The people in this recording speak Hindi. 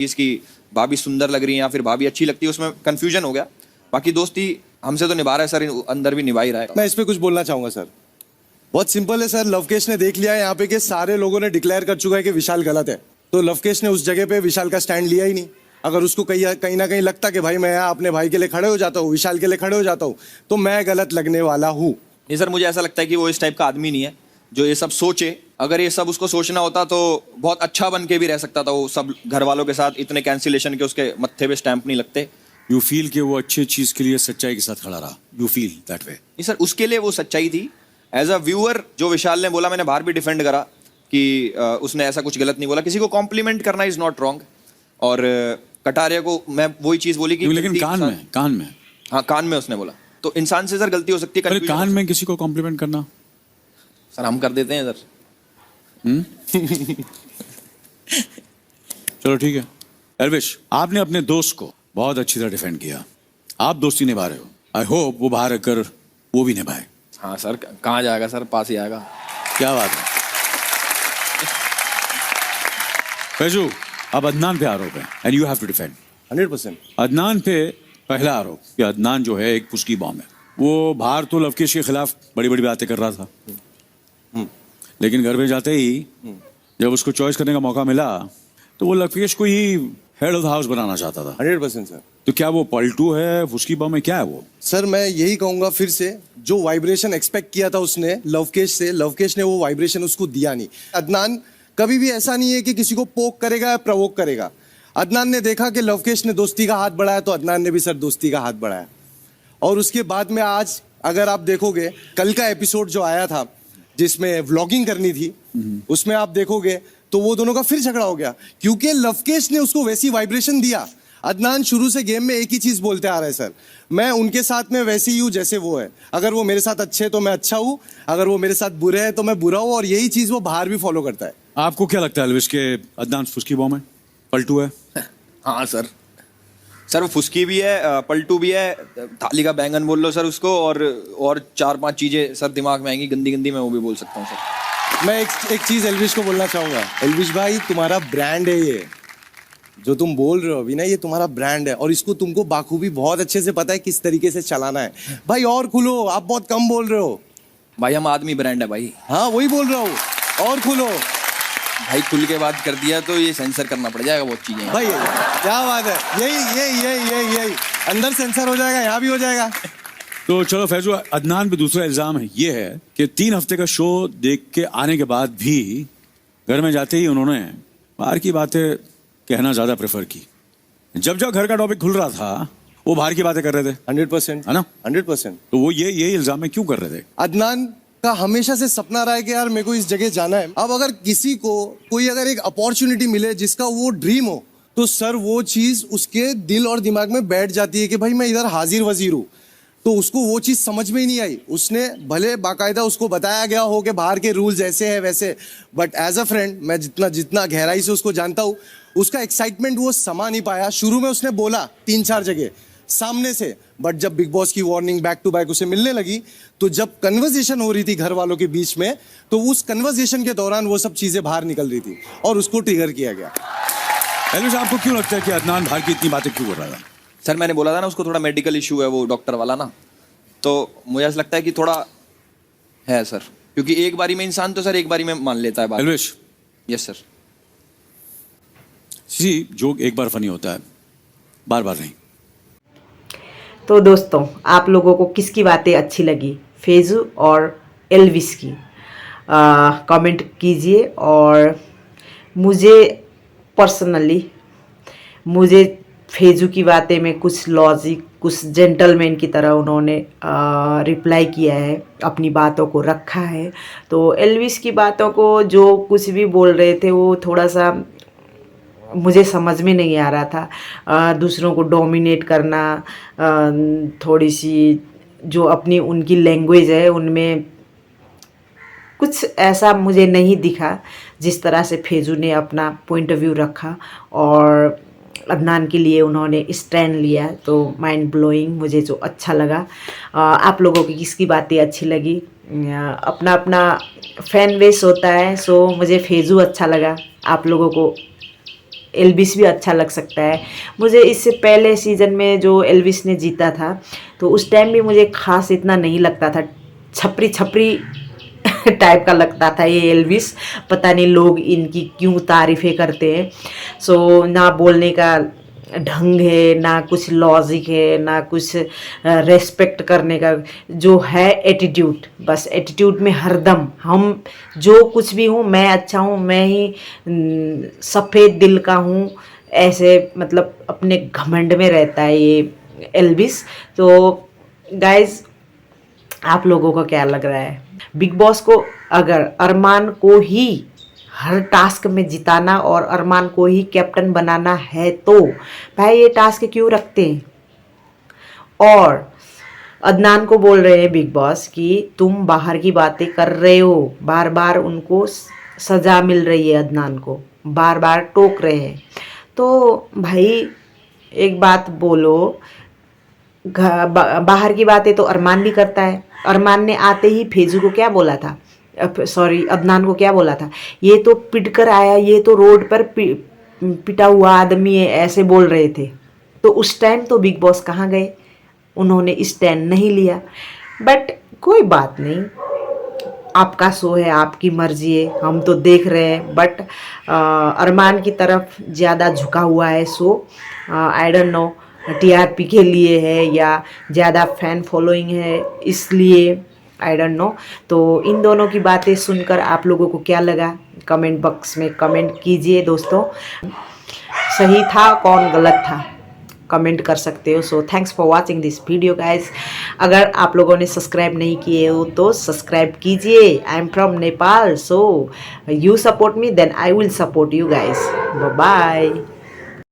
इसकी भाभी सुंदर लग रही है या फिर भाभी अच्छी लगती है, उसमें कंफ्यूजन हो गया। बाकी दोस्ती हमसे तो निभा रहा है सर, अंदर भी निभा ही रहा है। मैं इस पे कुछ बोलना चाहूंगा सर। बहुत सिंपल है सर, लवकेश ने देख लिया है यहाँ पे कि सारे लोगों ने डिक्लेयर कर चुका है कि विशाल गलत है, तो लवकेश ने उस जगह पे विशाल का स्टैंड लिया ही नहीं। अगर उसको कहीं ना कहीं लगता कि भाई मैं यहाँ अपने भाई के लिए खड़े हो जाता हूँ, विशाल के लिए खड़े हो जाता हूँ, तो मैं गलत लगने वाला हूँ। नहीं सर, मुझे ऐसा लगता है कि वो इस टाइप का आदमी नहीं है जो ये सब सोचे। अगर ये सब उसको सोचना होता तो बहुत अच्छा बन के भी रह सकता था वो सब घर वालों के साथ। इतने कैंसिलेशन के उसके मत्थे पे स्टैंप नहीं लगते। यू फील कि वो अच्छी चीज के लिए सच्चाई के साथ खड़ा रहा, यू फील दैट वे? नहीं सर, उसके लिए वो सच्चाई थी। एज अ व्यूअर जो विशाल ने बोला, मैंने बाहर भी डिफेंड करा कि उसने ऐसा कुछ गलत नहीं बोला। किसी को कॉम्प्लीमेंट करना इज नॉट रॉन्ग। और कटारिया को मैं वही चीज बोली कि लेकिन कान में हाँ, कान में उसने बोला तो इंसान से सर गलती हो सकती है। कान में किसी को कॉम्प्लीमेंट करना सर हम कर देते हैं सर। चलो ठीक है एल्विश, आपने अपने दोस्त को बहुत अच्छी तरह डिफेंड किया। आप दोस्ती निभा रहे हो, आई होप वो बाहर आकर वो भी निभाए। हाँ सर, कहाँ जाएगा सर, पास ही आएगा। क्या बात है। फैजू, अब अदनान पे आरोप है and you have to defend 100%। Adnan पे पहला आरोप कि अदनान जो है एक पुस्की बॉम्ब है। वो बाहर तो लवकेश के खिलाफ बड़ी बड़ी बातें कर रहा था, लेकिन घर में जाते ही जब उसको चॉइस करने का मौका मिला तो वो लवकेश को ही हेड ऑफ द हाउस बनाना चाहता था। 100% सर। तो क्या वो पलटू है, फुस्की बम है, क्या है वो? सर मैं यही कहूंगा फिर से, जो वाइब्रेशन एक्सपेक्ट किया था उसने लवकेश से, लवकेश ने वो वाइब्रेशन उसको दिया नहीं। अदनान कभी भी ऐसा नहीं है कि किसी को पोक करेगा या प्रवोक करेगा। अदनान ने देखा कि लवकेश ने दोस्ती का हाथ बढ़ाया तो अदनान ने भी सर दोस्ती का हाथ बढ़ाया। और उसके बाद में आज अगर आप देखोगे कल का एपिसोड जो आया था जिसमें व्लॉगिंग करनी थी, उसमें आप देखोगे तो वो दोनों का फिर झगड़ा हो गया क्योंकि लवकेश ने उसको वैसी वाइब्रेशन दिया। अदनान शुरू से गेम में एक ही चीज बोलते आ रहे हैं, सर मैं उनके साथ में वैसे ही हूँ जैसे वो है। अगर वो मेरे साथ अच्छे तो मैं अच्छा हूँ, अगर वो मेरे साथ बुरे हैं तो मैं बुरा हूँ। और यही चीज वो बाहर भी फॉलो करता है। आपको क्या लगता है एल्विश के अदनान फुस्की बॉम्ब है, पलटू है? हाँ सर, सर वो फुस्की भी है, पलटू भी है, थाली का बैंगन बोल लो सर उसको, और 4-5 चीजें सर दिमाग में आएंगी गंदी गंदी, मैं वो भी बोल सकता हूँ सर। मैं एक चीज एल्विश को बोलना चाहूंगा। एल्विश भाई तुम्हारा ब्रांड है, ये जो तुम बोल रहे हो अभी ना, ये तुम्हारा ब्रांड है और इसको तुमको बाखूबी बहुत अच्छे से पता है किस तरीके से चलाना है। भाई और खुलो, आप बहुत कम बोल रहे हो भाई। हम आदमी ब्रांड है भाई। हाँ वही बोल रहा हूँ, और खुलो भाई। खुल के बात कर दिया तो ये सेंसर करना पड़ जाएगा बहुत चीजें भाई। क्या बात है, यही अंदर सेंसर हो जाएगा, यहाँ भी हो जाएगा। तो चलो फैजू, अदनान पे दूसरा इल्जाम है ये है कि 3 हफ्ते का शो देख के आने के बाद भी घर में जाते ही उन्होंने बाहर की बातें कहना ज्यादा प्रेफर की। जब घर का टॉपिक खुल रहा था वो बाहर की बातें कर रहे थे। 100% है ना? 100%। तो वो ये इल्जाम में क्यों कर रहे थे? अदनान का हमेशा से सपना रहा है कि यार मेरे को इस जगह जाना है। अब अगर किसी को कोई अगर एक अपॉर्चुनिटी मिले जिसका वो ड्रीम हो, तो सर वो चीज उसके दिल और दिमाग में बैठ जाती है कि भाई मैं इधर हाजिर वजीर हूँ। तो उसको वो चीज समझ में ही नहीं आई। उसने भले बाकायदा उसको बताया गया हो कि बाहर के रूल्स ऐसे हैं वैसे, बट एज अ फ्रेंड मैं जितना गहराई से उसको जानता हूँ, उसका एक्साइटमेंट वो समा नहीं पाया। शुरू में उसने बोला 3-4 जगह सामने से, बट जब बिग बॉस की वार्निंग बैक टू बैक उसे मिलने लगी, तो जब कन्वर्सेशन हो रही थी घर वालों के बीच में, तो उस कन्वर्सेशन के दौरान वो सब चीजें बाहर निकल रही थी और उसको ट्रिगर किया गया। एल्विश, आपको क्यों लगता है कि अदनान बाहर की इतनी बातें क्यों कर रहा था? सर मैंने बोला था ना उसको थोड़ा मेडिकल इशू है, वो डॉक्टर वाला ना, तो मुझे ऐसा लगता है कि थोड़ा है सर। क्योंकि एक बारी में इंसान तो सर एक बारी में मान लेता है बात। Elvish, yes sir. जोक एक बार फनी होता है, बार बार नहीं। तो दोस्तों, आप लोगों को किसकी बातें अच्छी लगी, फैजू और एल्विश की? कमेंट कीजिए। और मुझे पर्सनली फैजू की बातें में कुछ लॉजिक, कुछ जेंटलमैन की तरह उन्होंने रिप्लाई किया है, अपनी बातों को रखा है। तो एल्विश की बातों को जो कुछ भी बोल रहे थे वो थोड़ा सा मुझे समझ में नहीं आ रहा था। दूसरों को डोमिनेट करना, थोड़ी सी जो अपनी उनकी लैंग्वेज है उनमें कुछ ऐसा मुझे नहीं दिखा जिस तरह से फैजू ने अपना पॉइंट ऑफ व्यू रखा और अदनान के लिए उन्होंने स्टैंड लिया। तो माइंड ब्लोइंग मुझे जो अच्छा लगा। आप लोगों की किसकी बातें अच्छी लगी? अपना अपना फैन बेस होता है, सो मुझे फैजू अच्छा लगा। आप लोगों को एल्विस भी अच्छा लग सकता है। मुझे इससे पहले सीज़न में जो एल्विस ने जीता था तो उस टाइम भी मुझे खास इतना नहीं लगता था, छपरी छपरी टाइप का लगता था ये एल्विस। पता नहीं लोग इनकी क्यों तारीफ़ें करते हैं। सो ना बोलने का ढंग है, ना कुछ लॉजिक है, ना कुछ रेस्पेक्ट करने का, जो है एटीट्यूड, बस एटीट्यूड में हरदम हम जो कुछ भी हूँ मैं अच्छा हूँ, मैं ही सफ़ेद दिल का हूँ, ऐसे मतलब अपने घमंड में रहता है ये एल्विस। तो गाइज आप लोगों को क्या लग रहा है? बिग बॉस को अगर अरमान को ही हर टास्क में जिताना और अरमान को ही कैप्टन बनाना है तो भाई ये टास्क क्यों रखते हैं? और अदनान को बोल रहे हैं बिग बॉस कि तुम बाहर की बातें कर रहे हो, बार बार उनको सज़ा मिल रही है, अदनान को बार बार टोक रहे हैं। तो भाई एक बात बोलो, बाहर की बातें तो अरमान भी करता है। अरमान ने आते ही फेजू को क्या बोला था, सॉरी अदनान को क्या बोला था, ये तो पिट कर आया, ये तो रोड पर पिटा हुआ आदमी है, ऐसे बोल रहे थे। तो उस टाइम तो बिग बॉस कहाँ गए, उन्होंने स्टैंड नहीं लिया। बट कोई बात नहीं, आपका शो है, आपकी मर्जी है, हम तो देख रहे हैं। बट अरमान की तरफ ज़्यादा झुका हुआ है show. I don't know TRP के लिए है या ज़्यादा फैन फॉलोइंग है इसलिए, आई डोंट नो। तो इन दोनों की बातें सुनकर आप लोगों को क्या लगा, कमेंट बॉक्स में कमेंट कीजिए दोस्तों। सही था कौन गलत था कमेंट कर सकते हो। So thanks for watching this video guys. अगर आप लोगों ने सब्सक्राइब नहीं किए हो तो सब्सक्राइब कीजिए। I am from Nepal, so you support me then I will support you guys. Bye bye.